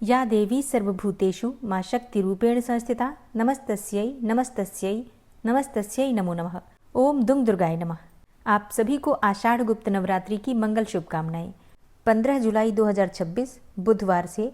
या देवी सर्वभूतेषु मां शक्तिरूपेण संस्थिता नमस्तस्यै नमस्तस्यै नमस्तस्यै नमो नमः। ओम दुम दुर्गाय नमः। आप सभी को आषाढ़ गुप्त नवरात्रि की मंगल शुभकामनाएं। 15 जुलाई 2026 बुधवार से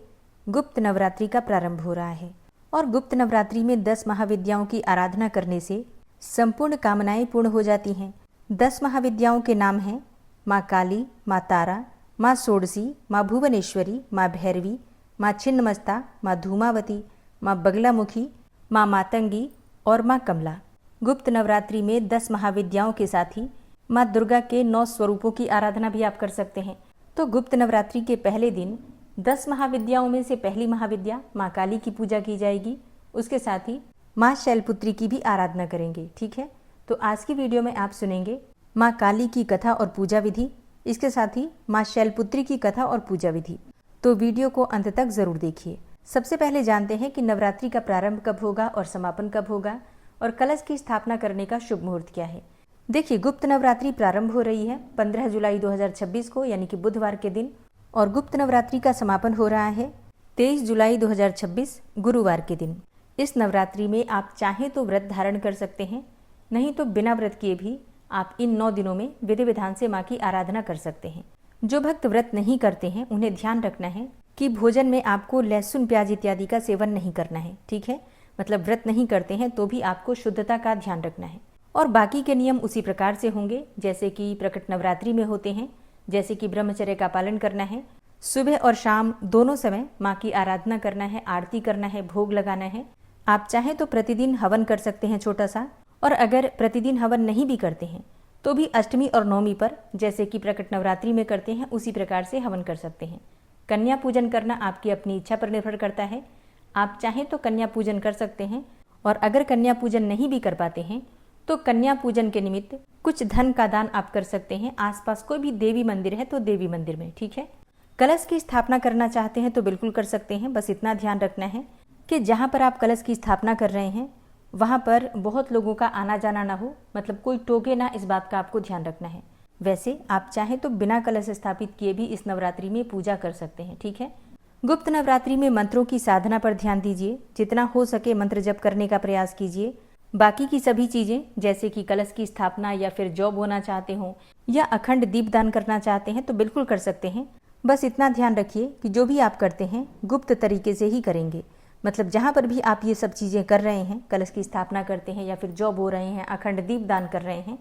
गुप्त नवरात्रि का प्रारंभ हो रहा है और गुप्त नवरात्रि में 10 महाविद्याओं की आराधना करने से संपूर्ण कामनाएं पूर्ण हो जाती हैं। 10 महाविद्याओं के नाम हैं माँ काली, माँ तारा, माँ षोडशी, माँ भुवनेश्वरी, माँ भैरवी, माँ छिन्नमस्ता, माँ धूमावती, माँ बगलामुखी, माँ मातंगी और माँ कमला। गुप्त नवरात्रि में 10 महाविद्याओं के साथ ही माँ दुर्गा के 9 स्वरूपों की आराधना भी आप कर सकते हैं। तो गुप्त नवरात्रि के पहले दिन 10 महाविद्याओं में से पहली महाविद्या माँ काली की पूजा की जाएगी। उसके साथ ही माँ शैलपुत्री की भी आराधना करेंगे। ठीक है, तो आज की वीडियो में आप सुनेंगे माँ काली की कथा और पूजा विधि, इसके साथ ही माँ शैलपुत्री की कथा और पूजा विधि। तो वीडियो को अंत तक जरूर देखिए। सबसे पहले जानते हैं कि नवरात्रि का प्रारंभ कब होगा और समापन कब होगा और कलश की स्थापना करने का शुभ मुहूर्त क्या है। देखिए, गुप्त नवरात्रि प्रारंभ हो रही है 15 जुलाई 2026 को, यानी कि बुधवार के दिन, और गुप्त नवरात्रि का समापन हो रहा है 23 जुलाई 2026 गुरुवार के दिन। इस नवरात्रि में आप चाहें तो व्रत धारण कर सकते हैं, नहीं तो बिना व्रत किए भी आप इन 9 दिनों में विधि विधान से माँ की आराधना कर सकते हैं। जो भक्त व्रत नहीं करते हैं उन्हें ध्यान रखना है कि भोजन में आपको लहसुन, प्याज इत्यादि का सेवन नहीं करना है। ठीक है, मतलब व्रत नहीं करते हैं तो भी आपको शुद्धता का ध्यान रखना है। और बाकी के नियम उसी प्रकार से होंगे जैसे कि प्रकट नवरात्रि में होते हैं, जैसे कि ब्रह्मचर्य का पालन करना है, सुबह और शाम दोनों समय माँ की आराधना करना है, आरती करना है, भोग लगाना है। आप चाहें तो प्रतिदिन हवन कर सकते हैं छोटा सा, और अगर प्रतिदिन हवन नहीं भी करते हैं तो भी अष्टमी और नवमी पर जैसे कि प्रकट नवरात्रि में करते हैं उसी प्रकार से हवन कर सकते हैं। कन्या पूजन करना आपकी अपनी इच्छा पर निर्भर करता है। आप चाहें तो कन्या पूजन कर सकते हैं, और अगर कन्या पूजन नहीं भी कर पाते हैं तो कन्या पूजन के निमित्त कुछ धन का दान आप कर सकते हैं। आसपास कोई भी देवी मंदिर है तो देवी मंदिर में। ठीक है, कलश की स्थापना करना चाहते हैं तो बिल्कुल कर सकते हैं। बस इतना ध्यान रखना है कि जहाँ पर आप कलश की स्थापना कर रहे हैं वहाँ पर बहुत लोगों का आना जाना ना हो, मतलब कोई टोके ना, इस बात का आपको ध्यान रखना है। वैसे आप चाहें तो बिना कलश स्थापित किए भी इस नवरात्रि में पूजा कर सकते हैं। ठीक है, गुप्त नवरात्रि में मंत्रों की साधना पर ध्यान दीजिए। जितना हो सके मंत्र जप करने का प्रयास कीजिए। बाकी की सभी चीजें जैसे कि कलश की स्थापना या फिर जॉब होना चाहते हो या अखंड दीप दान करना चाहते हैं तो बिल्कुल कर सकते हैं। बस इतना ध्यान रखिए कि जो भी आप करते हैं गुप्त तरीके से ही करेंगे। मतलब जहाँ पर भी आप ये सब चीज़ें कर रहे हैं, कलश की स्थापना करते हैं या फिर जॉब हो रहे हैं, अखंड दीप दान कर रहे हैं,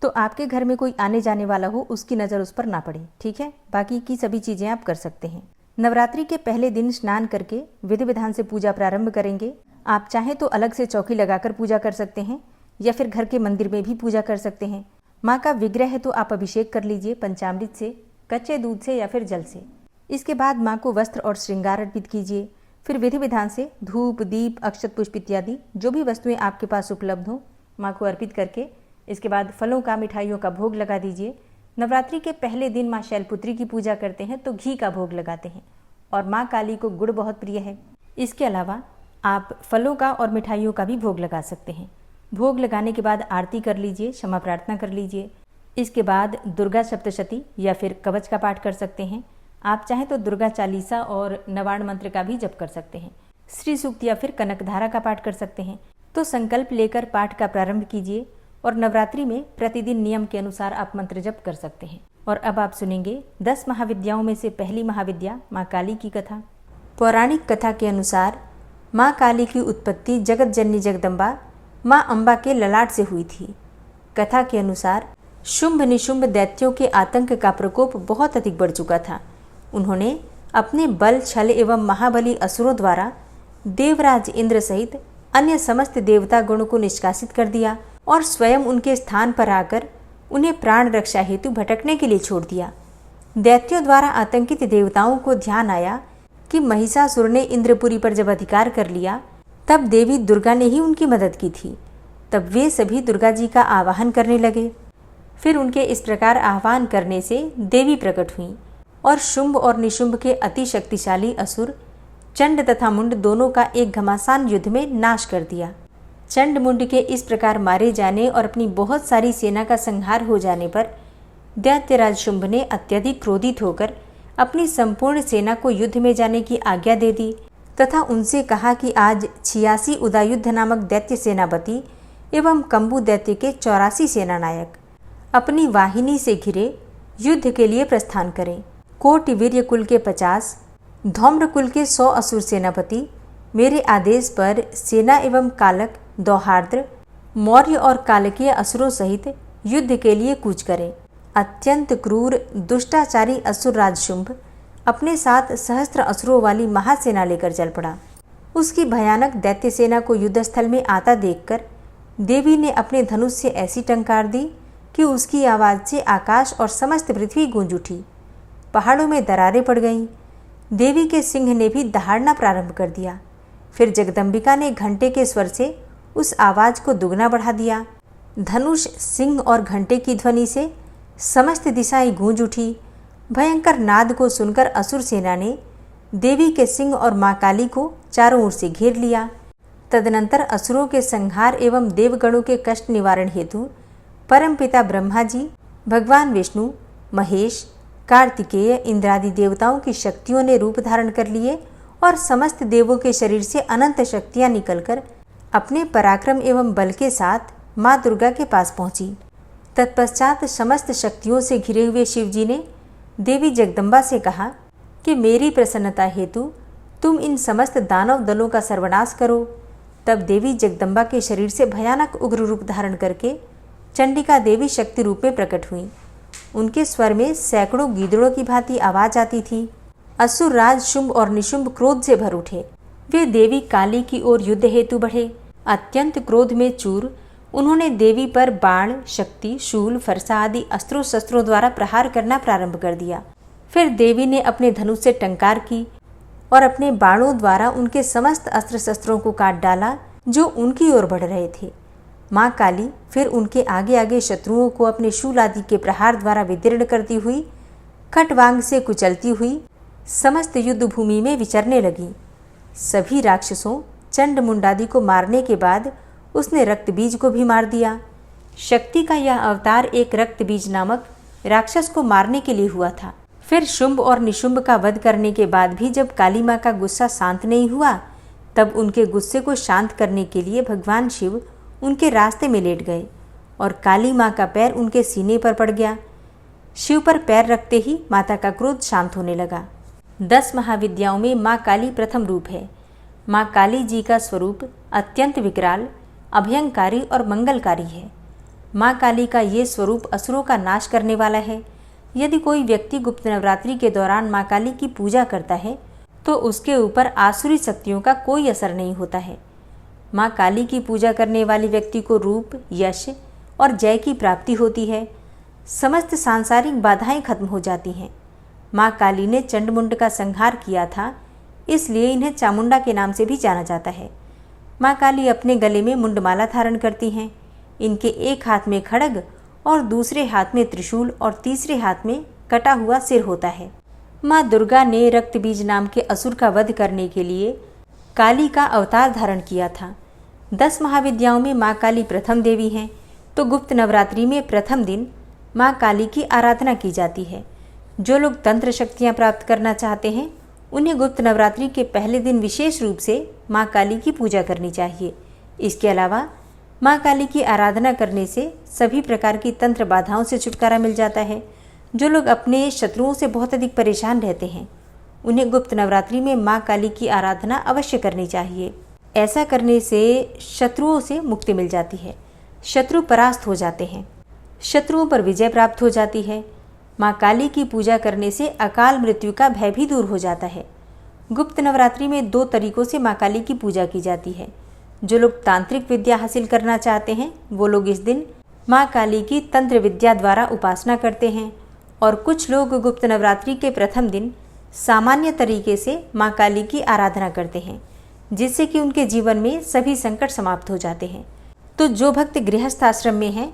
तो आपके घर में कोई आने जाने वाला हो उसकी नज़र उस पर ना पड़े। ठीक है, बाकी की सभी चीज़ें आप कर सकते हैं। नवरात्रि के पहले दिन स्नान करके विधि विधान से पूजा प्रारंभ करेंगे। आप चाहें तो अलग से चौकी लगाकर पूजा कर सकते हैं या फिर घर के मंदिर में भी पूजा कर सकते हैं। माँ का विग्रह है तो आप अभिषेक कर लीजिए पंचामृत से, कच्चे दूध से या फिर जल से। इसके बाद माँ को वस्त्र और श्रृंगार अर्पित कीजिए। फिर विधि विधान से धूप, दीप, अक्षत पुष्प इत्यादि जो भी वस्तुएं आपके पास उपलब्ध हो माँ को अर्पित करके इसके बाद फलों का, मिठाइयों का भोग लगा दीजिए। नवरात्रि के पहले दिन माँ शैलपुत्री की पूजा करते हैं तो घी का भोग लगाते हैं, और माँ काली को गुड़ बहुत प्रिय है। इसके अलावा आप फलों का और मिठाइयों का भी भोग लगा सकते हैं। भोग लगाने के बाद आरती कर लीजिए, क्षमा प्रार्थना कर लीजिए। इसके बाद दुर्गा सप्तशती या फिर कवच का पाठ कर सकते हैं। आप चाहें तो दुर्गा चालीसा और नवाण मंत्र का भी जप कर सकते हैं। श्री सूक्त या फिर कनकधारा का पाठ कर सकते हैं। तो संकल्प लेकर पाठ का प्रारंभ कीजिए और नवरात्रि में प्रतिदिन नियम के अनुसार आप मंत्र जप कर सकते हैं। और अब आप सुनेंगे 10 महाविद्याओं में से पहली महाविद्या माँ काली की कथा। पौराणिक कथा के अनुसार माँ काली की उत्पत्ति जगत जननी जगदम्बा माँ अम्बा के ललाट से हुई थी। कथा के अनुसार शुंभ निशुंभ दैत्यों के आतंक का प्रकोप बहुत अधिक बढ़ चुका था। उन्होंने अपने बल, छल एवं महाबली असुरों द्वारा देवराज इंद्र सहित अन्य समस्त देवता गणों को निष्कासित कर दिया और स्वयं उनके स्थान पर आकर उन्हें प्राण रक्षा हेतु भटकने के लिए छोड़ दिया। दैत्यों द्वारा आतंकित देवताओं को ध्यान आया कि महिषासुर ने इंद्रपुरी पर जब अधिकार कर लिया तब देवी दुर्गा ने ही उनकी मदद की थी। तब वे सभी दुर्गा जी का आवाहन करने लगे। फिर उनके इस प्रकार आह्वान करने से देवी प्रकट हुई और शुंभ और निशुंभ के अति शक्तिशाली असुर चंड तथा मुंड दोनों का एक घमासान युद्ध में नाश कर दिया। चंड मुंड के इस प्रकार मारे जाने और अपनी बहुत सारी सेना का संहार हो जाने पर दैत्यराज शुंभ ने अत्यधिक क्रोधित होकर अपनी संपूर्ण सेना को युद्ध में जाने की आज्ञा दे दी तथा उनसे कहा कि आज 86 उदायुद्ध नामक दैत्य सेनापति एवं कंबु दैत्य के 84 सेनानायक अपनी वाहिनी से घिरे युद्ध के लिए प्रस्थान करें। कोटि वीर्य कुल के 50, धौम्र कुल के 100 असुर सेनापति मेरे आदेश पर सेना एवं कालक, दौहार्द्र, मौर्य और कालकीय असुरों सहित युद्ध के लिए कूच करें। अत्यंत क्रूर दुष्टाचारी असुर राज शुंभ अपने साथ सहस्त्र असुरों वाली महासेना लेकर चल पड़ा। उसकी भयानक दैत्य सेना को युद्धस्थल में आता देखकर देवी ने अपने धनुष से ऐसी टंकार दी कि उसकी आवाज़ से आकाश और समस्त पृथ्वी गूंज उठी। पहाड़ों में दरारें पड़ गईं। देवी के सिंह ने भी दहाड़ना प्रारंभ कर दिया। फिर जगदम्बिका ने घंटे के स्वर से उस आवाज़ को दुगना बढ़ा दिया। धनुष, सिंह और घंटे की ध्वनि से समस्त दिशाएं गूंज उठी। भयंकर नाद को सुनकर असुर सेना ने देवी के सिंह और माँ काली को चारों ओर से घेर लिया। तदनंतर असुरों के संहार एवं देवगणों के कष्ट निवारण हेतु परमपिता ब्रह्मा जी, भगवान विष्णु, महेश, कार्तिकेय, इंद्रादि देवताओं की शक्तियों ने रूप धारण कर लिए और समस्त देवों के शरीर से अनंत शक्तियां निकलकर अपने पराक्रम एवं बल के साथ माँ दुर्गा के पास पहुंची। तत्पश्चात समस्त शक्तियों से घिरे हुए शिवजी ने देवी जगदम्बा से कहा कि मेरी प्रसन्नता हेतु तुम इन समस्त दानव दलों का सर्वनाश करो। तब देवी जगदम्बा के शरीर से भयानक उग्र रूप धारण करके चंडिका देवी शक्ति रूप में प्रकट हुई। उनके स्वर में सैकड़ों गीदड़ों की भांति आवाज आती थी। असुर राज शुंभ और निशुंभ क्रोध से भर उठे। वे देवी काली की ओर युद्ध हेतु बढ़े। अत्यंत क्रोध में चूर उन्होंने देवी पर बाण, शक्ति, शूल, फरसा आदि अस्त्रों शस्त्रों द्वारा प्रहार करना प्रारंभ कर दिया। फिर देवी ने अपने धनुष से टंकार की और अपने बाणों द्वारा उनके समस्त अस्त्र शस्त्रों को काट डाला जो उनकी ओर बढ़ रहे थे। माँ काली फिर उनके आगे आगे शत्रुओं को अपने शूल आदि के प्रहार द्वारा विदीर्ण करती हुई, खटवांग से कुचलती हुई समस्त युद्ध भूमि में विचरने लगी। सभी राक्षसों, चंड मुंडादि को मारने के बाद उसने रक्त बीज को भी मार दिया। शक्ति का यह अवतार एक रक्त बीज नामक राक्षस को मारने के लिए हुआ था। फिर शुंभ और निशुंभ का वध करने के बाद भी जब काली माँ का गुस्सा शांत नहीं हुआ, तब उनके गुस्से को शांत करने के लिए भगवान शिव उनके रास्ते में लेट गए और काली माँ का पैर उनके सीने पर पड़ गया। शिव पर पैर रखते ही माता का क्रोध शांत होने लगा। 10 महाविद्याओं में माँ काली प्रथम रूप है। माँ काली जी का स्वरूप अत्यंत विकराल, अभयंकारी और मंगलकारी है। माँ काली का ये स्वरूप असुरों का नाश करने वाला है। यदि कोई व्यक्ति गुप्त नवरात्रि के दौरान माँ काली की पूजा करता है तो उसके ऊपर आसुरी शक्तियों का कोई असर नहीं होता है। माँ काली की पूजा करने वाले व्यक्ति को रूप, यश और जय की प्राप्ति होती है। समस्त सांसारिक बाधाएं खत्म हो जाती हैं। माँ काली ने चंडमुंड का संहार किया था, इसलिए इन्हें चामुंडा के नाम से भी जाना जाता है। माँ काली अपने गले में मुंडमाला धारण करती हैं। इनके एक हाथ में खड्ग और दूसरे हाथ में त्रिशूल और तीसरे हाथ में कटा हुआ सिर होता है। माँ दुर्गा ने रक्त बीज नाम के असुर का वध करने के लिए काली का अवतार धारण किया था। 10 महाविद्याओं में माँ काली प्रथम देवी हैं, तो गुप्त नवरात्रि में प्रथम दिन माँ काली की आराधना की जाती है। जो लोग तंत्र शक्तियाँ प्राप्त करना चाहते हैं उन्हें गुप्त नवरात्रि के पहले दिन विशेष रूप से माँ काली की पूजा करनी चाहिए। इसके अलावा माँ काली की आराधना करने से सभी प्रकार की तंत्र बाधाओं से छुटकारा मिल जाता है। जो लोग अपने शत्रुओं से बहुत अधिक परेशान रहते हैं उन्हें गुप्त नवरात्रि में माँ काली की आराधना अवश्य करनी चाहिए। ऐसा करने से शत्रुओं से मुक्ति मिल जाती है, शत्रु परास्त हो जाते हैं, शत्रुओं पर विजय प्राप्त हो जाती है। माँ काली की पूजा करने से अकाल मृत्यु का भय भी दूर हो जाता है। गुप्त नवरात्रि में 2 तरीकों से माँ काली की पूजा की जाती है। जो लोग तांत्रिक विद्या हासिल करना चाहते हैं वो लोग इस दिन माँ काली की तंत्र विद्या द्वारा उपासना करते हैं और कुछ लोग गुप्त नवरात्रि के प्रथम दिन सामान्य तरीके से माँ काली की आराधना करते हैं, जिससे कि उनके जीवन में सभी संकट समाप्त हो जाते हैं। तो जो भक्त गृहस्थ आश्रम में हैं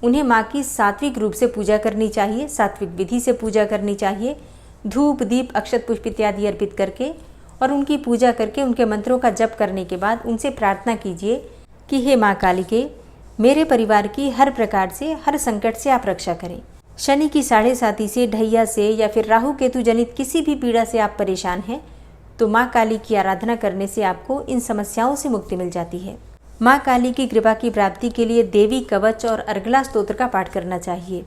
उन्हें माँ की सात्विक रूप से पूजा करनी चाहिए, सात्विक विधि से पूजा करनी चाहिए। धूप, दीप, अक्षत पुष्प इत्यादि अर्पित करके और उनकी पूजा करके उनके मंत्रों का जप करने के बाद उनसे प्रार्थना कीजिए कि हे माँ काली के मेरे परिवार की हर प्रकार से, हर संकट से आप रक्षा करें। शनि की 7.5 से, ढैया से या फिर राहु केतु जनित किसी भी पीड़ा से आप परेशान हैं तो माँ काली की आराधना करने से आपको इन समस्याओं से मुक्ति मिल जाती है। माँ काली की कृपा की प्राप्ति के लिए देवी कवच और अर्गला स्तोत्र का पाठ करना चाहिए।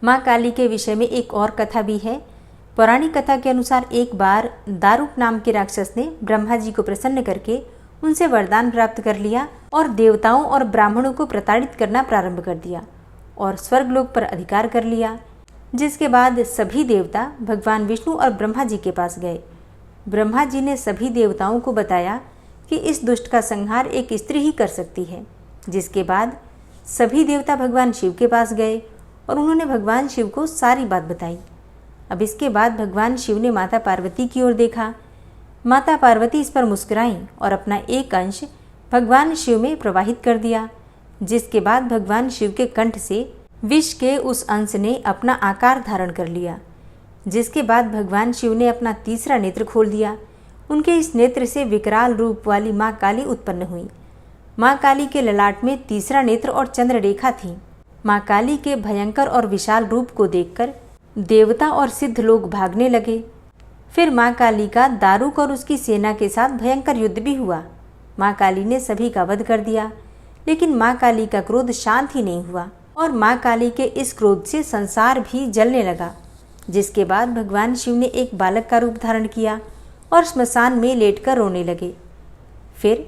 माँ काली के विषय में एक और कथा भी है। पौराणिक कथा के अनुसार एक बार दारुक नाम के राक्षस ने ब्रह्मा जी को प्रसन्न करके उनसे वरदान प्राप्त कर लिया और देवताओं और ब्राह्मणों को प्रताड़ित करना प्रारंभ कर दिया और स्वर्गलोक पर अधिकार कर लिया। जिसके बाद सभी देवता भगवान विष्णु और ब्रह्मा जी के पास गए। ब्रह्मा जी ने सभी देवताओं को बताया कि इस दुष्ट का संहार एक स्त्री ही कर सकती है। जिसके बाद सभी देवता भगवान शिव के पास गए और उन्होंने भगवान शिव को सारी बात बताई। अब इसके बाद भगवान शिव ने माता पार्वती की ओर देखा। माता पार्वती इस पर मुस्कुराईं और अपना एक अंश भगवान शिव में प्रवाहित कर दिया। जिसके बाद भगवान शिव के कंठ से विष के उस अंश ने अपना आकार धारण कर लिया। जिसके बाद भगवान शिव ने अपना तीसरा नेत्र खोल दिया। उनके इस नेत्र से विकराल रूप वाली माँ काली उत्पन्न हुई। माँ काली के ललाट में तीसरा नेत्र और चंद्र रेखा थी। माँ काली के भयंकर और विशाल रूप को देखकर देवता और सिद्ध लोग भागने लगे। फिर माँ काली का दारुक और उसकी सेना के साथ भयंकर युद्ध भी हुआ। माँ काली ने सभी का वध कर दिया, लेकिन माँ काली का क्रोध शांत ही नहीं हुआ और माँ काली के इस क्रोध से संसार भी जलने लगा। जिसके बाद भगवान शिव ने एक बालक का रूप धारण किया और श्मशान में लेटकर रोने लगे। फिर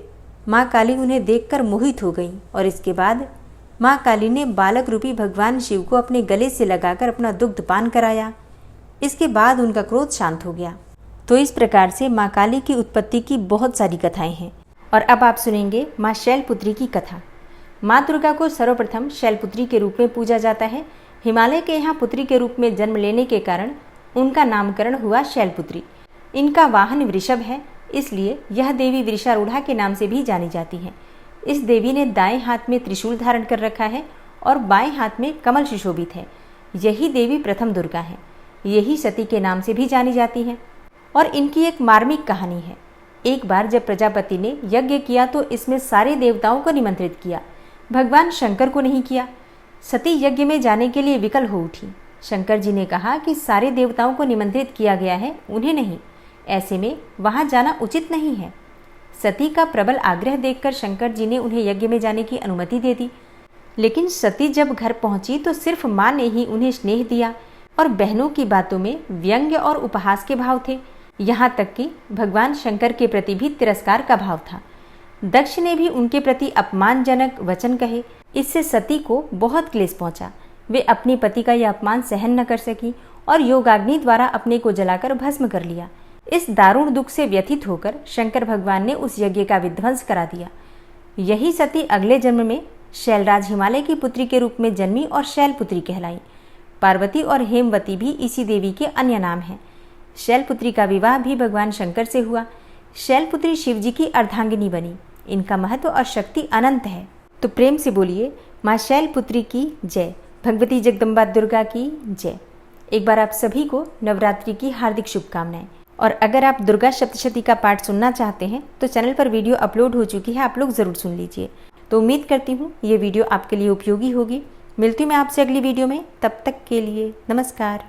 माँ काली उन्हें देखकर मोहित हो गई और इसके बाद माँ काली ने बालक रूपी भगवान शिव को अपने गले से लगाकर अपना दुग्ध पान कराया। इसके बाद उनका क्रोध शांत हो गया। तो इस प्रकार से माँ काली की उत्पत्ति की बहुत सारी कथाएं हैं। और अब आप सुनेंगे माँ शैलपुत्री की कथा। माँ दुर्गा को सर्वप्रथम शैलपुत्री के रूप में पूजा जाता है। हिमालय के यहाँ पुत्री के रूप में जन्म लेने के कारण उनका नामकरण हुआ शैलपुत्री। इनका वाहन वृषभ है, इसलिए यह देवी वृषारूढ़ा के नाम से भी जानी जाती है। इस देवी ने दाएं हाथ में त्रिशूल धारण कर रखा है और बाएं हाथ में कमल सुशोभित है। यही देवी प्रथम दुर्गा है। यही सती के नाम से भी जानी जाती हैं। और इनकी एक मार्मिक कहानी है। एक बार जब प्रजापति ने यज्ञ किया तो इसमें सारे देवताओं को निमंत्रित किया, भगवान शंकर को नहीं किया। सती यज्ञ में जाने के लिए विकल हो उठी। शंकर जी ने कहा कि सारे देवताओं को निमंत्रित किया गया है, उन्हें नहीं, ऐसे में वहां जाना उचित नहीं है। सती का प्रबल आग्रह देखकर शंकर जी ने उन्हें यज्ञ में जाने की अनुमति दे दी। लेकिन सती जब घर पहुंची तो सिर्फ माँ ने ही उन्हें स्नेह दिया और बहनों की बातों में व्यंग्य और उपहास के भाव थे। यहाँ तक कि भगवान शंकर के प्रति भी तिरस्कार का भाव था। दक्ष ने भी उनके प्रति अपमानजनक वचन कहे। इससे सती को बहुत क्लेश पहुंचा। वे अपने पति का यह अपमान सहन न कर सकी और योगाग्नि द्वारा अपने को जलाकर भस्म कर लिया। इस दारुण दुख से व्यथित होकर शंकर भगवान ने उस यज्ञ का विध्वंस करा दिया। यही सती अगले जन्म में शैलराज हिमालय की पुत्री के रूप में जन्मी और शैलपुत्री कहलाई। पार्वती और हेमवती भी इसी देवी के अन्य नाम हैं। शैलपुत्री का विवाह भी भगवान शंकर से हुआ। शैलपुत्री शिवजी की अर्धांगिनी बनी। इनका महत्व और शक्ति अनंत है। तो प्रेम से बोलिए माँ शैलपुत्री की जय, भगवती जगदम्बा दुर्गा की जय। एक बार आप सभी को नवरात्रि की हार्दिक शुभकामनाएं। और अगर आप दुर्गा सप्तशती का पाठ सुनना चाहते हैं तो चैनल पर वीडियो अपलोड हो चुकी है, आप लोग ज़रूर सुन लीजिए। तो उम्मीद करती हूँ ये वीडियो आपके लिए उपयोगी होगी। मिलती हूँ मैं आपसे अगली वीडियो में, तब तक के लिए नमस्कार।